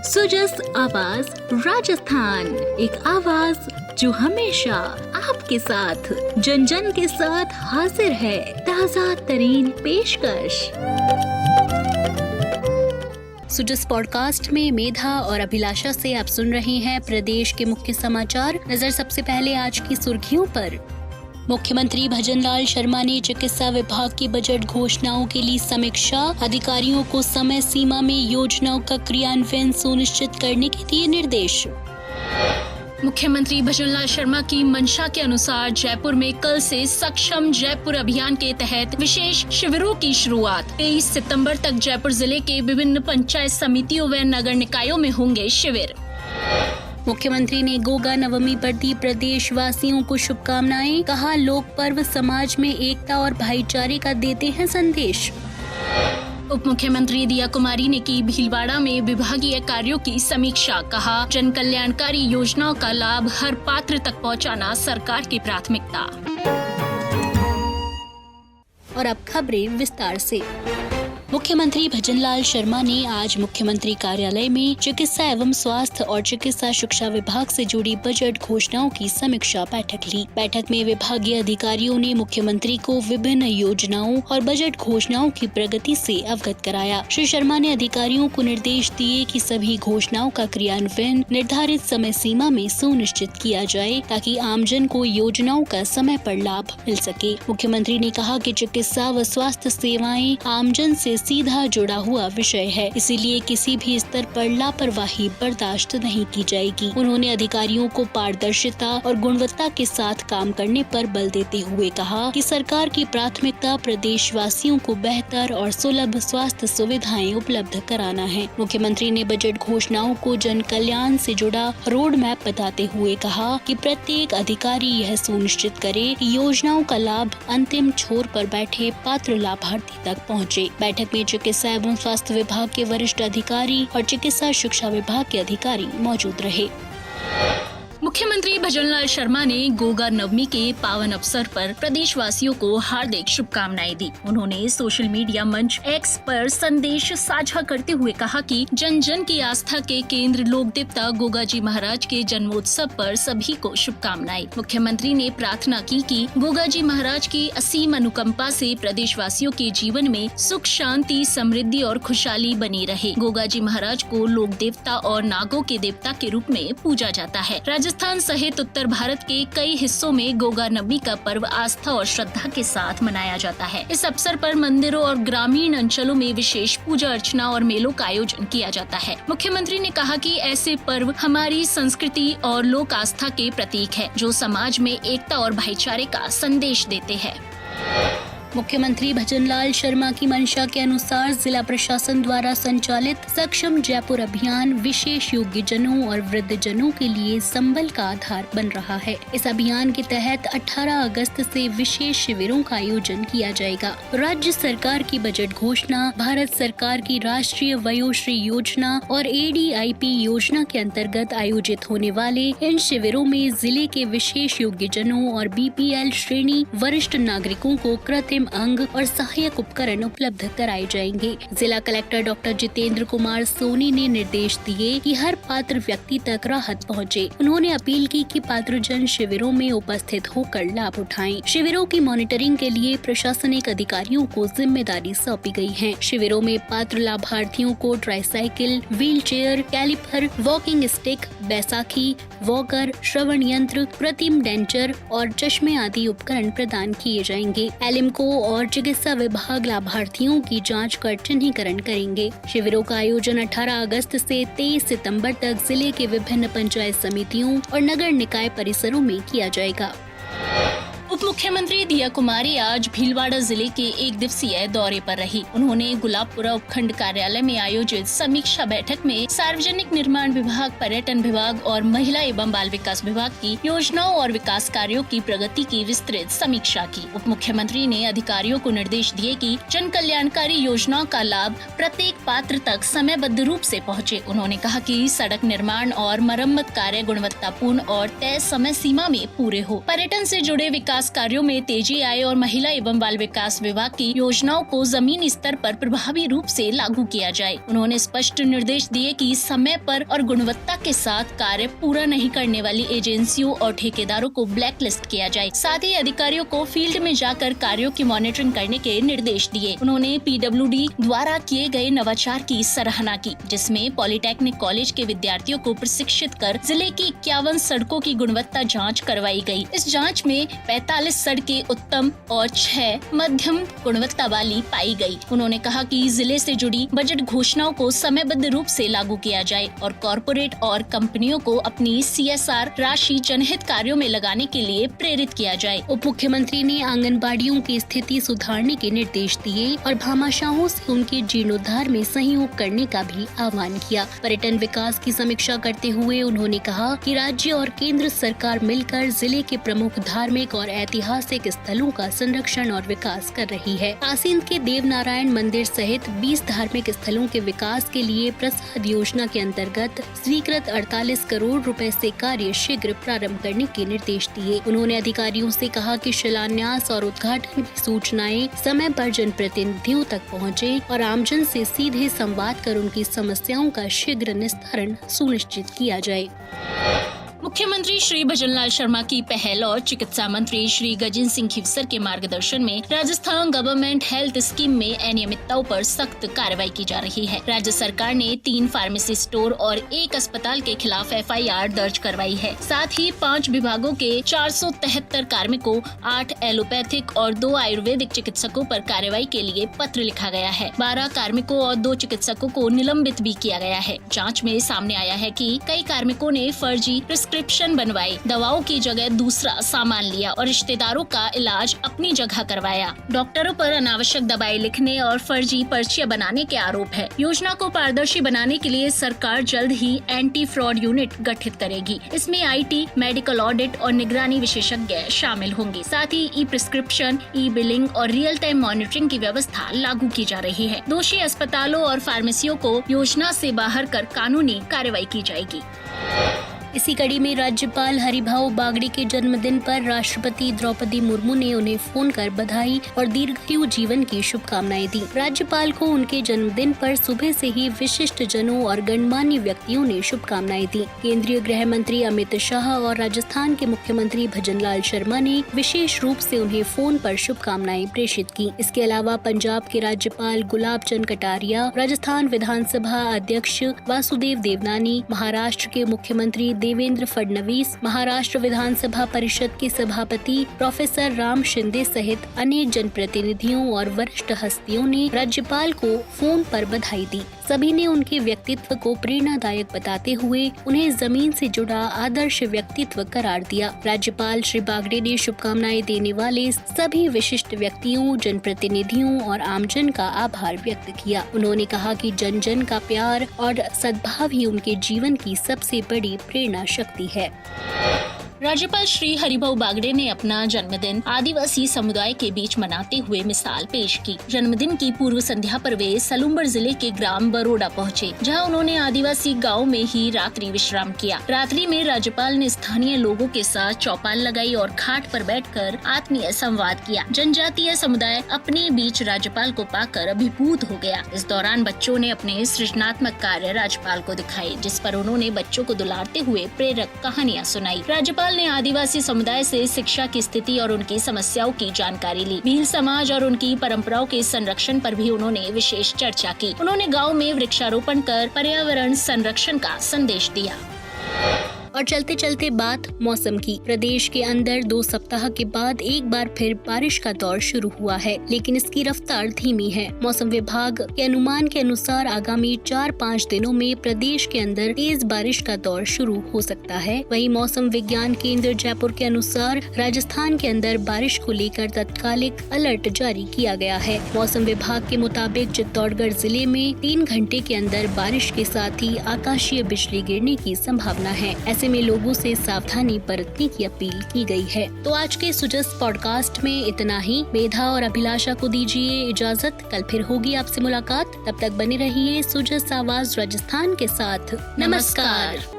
सुजस आवाज राजस्थान, एक आवाज जो हमेशा आपके साथ, जन जन के साथ हाजिर है। ताज़ा तरीन पेशकश। सुजस पॉडकास्ट में मेधा और अभिलाषा से आप सुन रहे हैं प्रदेश के मुख्य समाचार। नजर सबसे पहले आज की सुर्खियों पर। मुख्यमंत्री भजनलाल शर्मा ने चिकित्सा विभाग की बजट घोषणाओं के लिए समीक्षा, अधिकारियों को समय सीमा में योजनाओं का क्रियान्वयन सुनिश्चित करने के दिए निर्देश। मुख्यमंत्री भजनलाल शर्मा की मंशा के अनुसार जयपुर में कल से सक्षम जयपुर अभियान के तहत विशेष शिविरों की शुरुआत। 23 सितंबर तक जयपुर जिले के विभिन्न पंचायत समितियों व नगर निकायों में होंगे शिविर। मुख्यमंत्री ने गोगा नवमी पर दी प्रदेश वासियों को शुभकामनाएं, कहा लोक पर्व समाज में एकता और भाईचारे का देते हैं संदेश। उप मुख्यमंत्री दिया कुमारी ने की भीलवाड़ा में विभागीय कार्यों की समीक्षा, कहा जन कल्याणकारी योजनाओं का लाभ हर पात्र तक पहुंचाना सरकार की प्राथमिकता। और अब खबरें विस्तार से। मुख्यमंत्री भजनलाल शर्मा ने आज मुख्यमंत्री कार्यालय में चिकित्सा एवं स्वास्थ्य और चिकित्सा शिक्षा विभाग से जुड़ी बजट घोषणाओं की समीक्षा बैठक ली। बैठक में विभागीय अधिकारियों ने मुख्यमंत्री को विभिन्न योजनाओं और बजट घोषणाओं की प्रगति से अवगत कराया। श्री शर्मा ने अधिकारियों को निर्देश दिए कि सभी घोषणाओं का क्रियान्वयन निर्धारित समय सीमा में सुनिश्चित किया जाए, ताकि आमजन को योजनाओं का समय पर लाभ मिल सके। मुख्यमंत्री ने कहा कि चिकित्सा व स्वास्थ्य सेवाएं आमजन से सीधा जुड़ा हुआ विषय है, इसीलिए किसी भी स्तर पर लापरवाही बर्दाश्त नहीं की जाएगी। उन्होंने अधिकारियों को पारदर्शिता और गुणवत्ता के साथ काम करने पर बल देते हुए कहा कि सरकार की प्राथमिकता प्रदेशवासियों को बेहतर और सुलभ स्वास्थ्य सुविधाएं उपलब्ध कराना है। मुख्यमंत्री ने बजट घोषणाओं को जन कल्याण से जुड़ा रोड मैप बताते हुए कहा कि प्रत्येक अधिकारी यह सुनिश्चित करे कि योजनाओं का लाभ अंतिम छोर पर बैठे पात्र लाभार्थी तक पहुँचे। बैठक में चिकित्सा एवं स्वास्थ्य विभाग के वरिष्ठ अधिकारी और चिकित्सा शिक्षा विभाग के अधिकारी मौजूद रहे। मुख्यमंत्री भजनलाल शर्मा ने गोगा नवमी के पावन अवसर पर प्रदेशवासियों को हार्दिक शुभकामनाएं दी। उन्होंने सोशल मीडिया मंच एक्स पर संदेश साझा करते हुए कहा कि जन जन की आस्था के केंद्र लोक देवता गोगा जी महाराज के जन्मोत्सव पर सभी को शुभकामनाएं। मुख्यमंत्री ने प्रार्थना की कि गोगा जी महाराज की असीम अनुकंपा से प्रदेशवासियों के जीवन में सुख, शांति, समृद्धि और खुशहाली बनी रहे। गोगा जी महाराज को लोक देवता और नागों के देवता के रूप में पूजा जाता है। राजस्थान सहित उत्तर भारत के कई हिस्सों में गोगा नवमी का पर्व आस्था और श्रद्धा के साथ मनाया जाता है। इस अवसर पर मंदिरों और ग्रामीण अंचलों में विशेष पूजा अर्चना और मेलों का आयोजन किया जाता है। मुख्यमंत्री ने कहा कि ऐसे पर्व हमारी संस्कृति और लोक आस्था के प्रतीक है, जो समाज में एकता और भाईचारे का संदेश देते हैं। मुख्यमंत्री भजनलाल शर्मा की मंशा के अनुसार जिला प्रशासन द्वारा संचालित सक्षम जयपुर अभियान विशेष योग्यजनों और वृद्धजनों के लिए संबल का आधार बन रहा है। इस अभियान के तहत 18 अगस्त से विशेष शिविरों का आयोजन किया जाएगा। राज्य सरकार की बजट घोषणा, भारत सरकार की राष्ट्रीय वयोश्री योजना और ADIP योजना के अंतर्गत आयोजित होने वाले इन शिविरों में जिले के विशेष योग्यजनों और BPL श्रेणी वरिष्ठ नागरिकों को कृत्रिम अंग और सहायक उपकरण उपलब्ध कराए जाएंगे। जिला कलेक्टर डॉक्टर जितेंद्र कुमार सोनी ने निर्देश दिए कि हर पात्र व्यक्ति तक राहत पहुंचे। उन्होंने अपील की कि पात्रजन शिविरों में उपस्थित होकर लाभ उठाएं। शिविरों की मॉनिटरिंग के लिए प्रशासनिक अधिकारियों को जिम्मेदारी सौंपी गई है। शिविरों में पात्र लाभार्थियों को tricycle, wheel chair, caliper, walking stick, बैसाखी, वॉकर, श्रवण यंत्र, कृत्रिम डेंचर और चश्मे आदि उपकरण प्रदान किए जाएंगे। एलिमको और चिकित्सा विभाग लाभार्थियों की जांच कर चिन्हीकरण करेंगे। शिविरों का आयोजन 18 अगस्त से 23 सितंबर तक जिले के विभिन्न पंचायत समितियों और नगर निकाय परिसरों में किया जाएगा। उप मुख्यमंत्री दिया कुमारी आज भीलवाड़ा जिले के एक दिवसीय दौरे पर रही। उन्होंने गुलाबपुरा उपखंड कार्यालय में आयोजित समीक्षा बैठक में सार्वजनिक निर्माण विभाग, पर्यटन विभाग और महिला एवं बाल विकास विभाग की योजनाओं और विकास कार्यों की प्रगति की विस्तृत समीक्षा की। उप मुख्यमंत्री ने अधिकारियों को निर्देश दिए कि जन कल्याणकारी योजनाओं का लाभ प्रत्येक पात्र तक समयबद्ध रूप से पहुँचे। उन्होंने कहा कि सड़क निर्माण और मरम्मत कार्य गुणवत्तापूर्ण और तय समय सीमा में पूरे हो। पर्यटन से जुड़े विकास कार्यों में तेजी आए और महिला एवं बाल विकास विभाग की योजनाओं को जमीनी स्तर पर प्रभावी रूप से लागू किया जाए। उन्होंने स्पष्ट निर्देश दिए कि समय पर और गुणवत्ता के साथ कार्य पूरा नहीं करने वाली एजेंसियों और ठेकेदारों को ब्लैक लिस्ट किया जाए। साथ ही अधिकारियों को फील्ड में जाकर कार्यों की मॉनिटरिंग करने के निर्देश दिए। उन्होंने PWD द्वारा किए गए नवाचार की सराहना की, जिसमें पॉलिटेक्निक कॉलेज के विद्यार्थियों को प्रशिक्षित कर जिले की 51 सड़कों की गुणवत्ता जांच करवाई गई। इस जांच में 45 सड़कें उत्तम और 6 मध्यम गुणवत्ता वाली पाई गई। उन्होंने कहा कि जिले से जुड़ी बजट घोषणाओं को समयबद्ध रूप से लागू किया जाए और कॉरपोरेट और कंपनियों को अपनी CSR राशि जनहित कार्यों में लगाने के लिए प्रेरित किया जाए। उप मुख्यमंत्री ने आंगनबाड़ियों की स्थिति सुधारने के निर्देश दिए और भामाशाहों से उनके जीर्णोद्धार में सहयोग करने का भी आह्वान किया। पर्यटन विकास की समीक्षा करते हुए उन्होंने कहा कि राज्य और केंद्र सरकार मिलकर जिले के प्रमुख धार्मिक और ऐतिहासिक स्थलों का संरक्षण और विकास कर रही है। आसीन के देवनारायण मंदिर सहित 20 धार्मिक स्थलों के विकास के लिए प्रसाद योजना के अंतर्गत स्वीकृत 48 करोड़ रुपए से कार्य शीघ्र प्रारंभ करने के निर्देश दिए। उन्होंने अधिकारियों से कहा कि शिलान्यास और उद्घाटन की सूचनाएं समय पर जनप्रतिनिधियों तक पहुंचे और आमजन से सीधे संवाद कर उनकी समस्याओं का शीघ्र निस्तारण सुनिश्चित किया जाए। मुख्यमंत्री श्री भजनलाल शर्मा की पहल और चिकित्सा मंत्री श्री गजेंद्र सिंह खीवसर के मार्गदर्शन में राजस्थान गवर्नमेंट हेल्थ स्कीम में अनियमितताओं पर सख्त कार्रवाई की जा रही है। राज्य सरकार ने 3 फार्मेसी स्टोर और 1 अस्पताल के खिलाफ FIR दर्ज करवाई है। साथ ही 5 विभागों के 473 कार्मिकों, 8 एलोपैथिक और 2 आयुर्वेदिक चिकित्सकों पर कार्रवाई के लिए पत्र लिखा गया है। 12 कार्मिकों और 2 चिकित्सकों को निलंबित भी किया गया है। जाँच में सामने आया है कि कई कार्मिकों ने फर्जी प्रिस्क्रिप्शन बनवाई, दवाओं की जगह दूसरा सामान लिया और रिश्तेदारों का इलाज अपनी जगह करवाया। डॉक्टरों पर अनावश्यक दवाएं लिखने और फर्जी पर्चियां बनाने के आरोप है। योजना को पारदर्शी बनाने के लिए सरकार जल्द ही एंटी फ्रॉड यूनिट गठित करेगी। इसमें IT, मेडिकल ऑडिट और निगरानी विशेषज्ञ शामिल होंगे। साथ ही ई-प्रिस्क्रिप्शन, ई-बिलिंग और रियल टाइम मॉनिटरिंग की व्यवस्था लागू की जा रही है। दोषी अस्पतालों और फार्मेसियों को योजना से बाहर कर कानूनी कार्रवाई की जाएगी। इसी कड़ी में राज्यपाल हरिभाऊ बागड़े के जन्मदिन पर राष्ट्रपति द्रौपदी मुर्मू ने उन्हें फोन कर बधाई और दीर्घायु जीवन की शुभकामनाएं दी। राज्यपाल को उनके जन्मदिन पर सुबह से ही विशिष्ट जनों और गणमान्य व्यक्तियों ने शुभकामनाएं दी। केंद्रीय गृह मंत्री अमित शाह और राजस्थान के मुख्यमंत्री भजनलाल शर्मा ने विशेष रूप से उन्हें फोन पर शुभकामनाएं प्रेषित की। इसके अलावा पंजाब के राज्यपाल गुलाब चंद कटारिया, राजस्थान विधानसभा अध्यक्ष वासुदेव देवनानी, महाराष्ट्र के मुख्यमंत्री देवेंद्र फडणवीस, महाराष्ट्र विधानसभा परिषद के सभापति प्रोफेसर राम शिंदे सहित अनेक जनप्रतिनिधियों और वरिष्ठ हस्तियों ने राज्यपाल को फोन पर बधाई दी। सभी ने उनके व्यक्तित्व को प्रेरणादायक बताते हुए उन्हें जमीन से जुड़ा आदर्श व्यक्तित्व करार दिया। राज्यपाल श्री बागड़े ने शुभकामनाएं देने वाले सभी विशिष्ट व्यक्तियों, जनप्रतिनिधियों और आमजन का आभार व्यक्त किया। उन्होंने कहा कि जन जन का प्यार और सद्भाव ही उनके जीवन की सबसे बड़ी प्रेरणा शक्ति है। राज्यपाल श्री हरिभाऊ बागड़े ने अपना जन्मदिन आदिवासी समुदाय के बीच मनाते हुए मिसाल पेश की। जन्मदिन की पूर्व संध्या पर वे सलूम्बर जिले के ग्राम बरोड़ा पहुंचे, जहां उन्होंने आदिवासी गांव में ही रात्रि विश्राम किया। रात्रि में राज्यपाल ने स्थानीय लोगों के साथ चौपाल लगाई और घाट पर बैठकर आत्मीय संवाद किया। जनजातीय समुदाय अपने बीच राज्यपाल को पाकर अभिभूत हो गया। इस दौरान बच्चों ने अपने सृजनात्मक कार्य राज्यपाल को दिखाए, जिस पर उन्होंने बच्चों को दुलारते हुए प्रेरक कहानियाँ सुनाई। राज्यपाल ने आदिवासी समुदाय से शिक्षा की स्थिति और उनकी समस्याओं की जानकारी ली। भील समाज और उनकी परंपराओं के संरक्षण पर भी उन्होंने विशेष चर्चा की। उन्होंने गांव में वृक्षारोपण कर पर्यावरण संरक्षण का संदेश दिया। और चलते चलते बात मौसम की। प्रदेश के अंदर 2 सप्ताह के बाद एक बार फिर बारिश का दौर शुरू हुआ है, लेकिन इसकी रफ्तार धीमी है। मौसम विभाग के अनुमान के अनुसार आगामी 4-5 दिनों में प्रदेश के अंदर तेज बारिश का दौर शुरू हो सकता है। वहीं मौसम विज्ञान केंद्र जयपुर के अनुसार राजस्थान के अंदर बारिश को लेकर तत्कालिक अलर्ट जारी किया गया है। मौसम विभाग के मुताबिक चित्तौड़गढ़ जिले में 3 घंटे के अंदर बारिश के साथ ही आकाशीय बिजली गिरने की संभावना है। ऐसे में लोगों से सावधानी बरतने की अपील की गई है। तो आज के सुजस पॉडकास्ट में इतना ही। मेधा और अभिलाषा को दीजिए इजाजत। कल फिर होगी आपसे मुलाकात। तब तक बने रहिए सुजस आवाज राजस्थान के साथ। नमस्कार।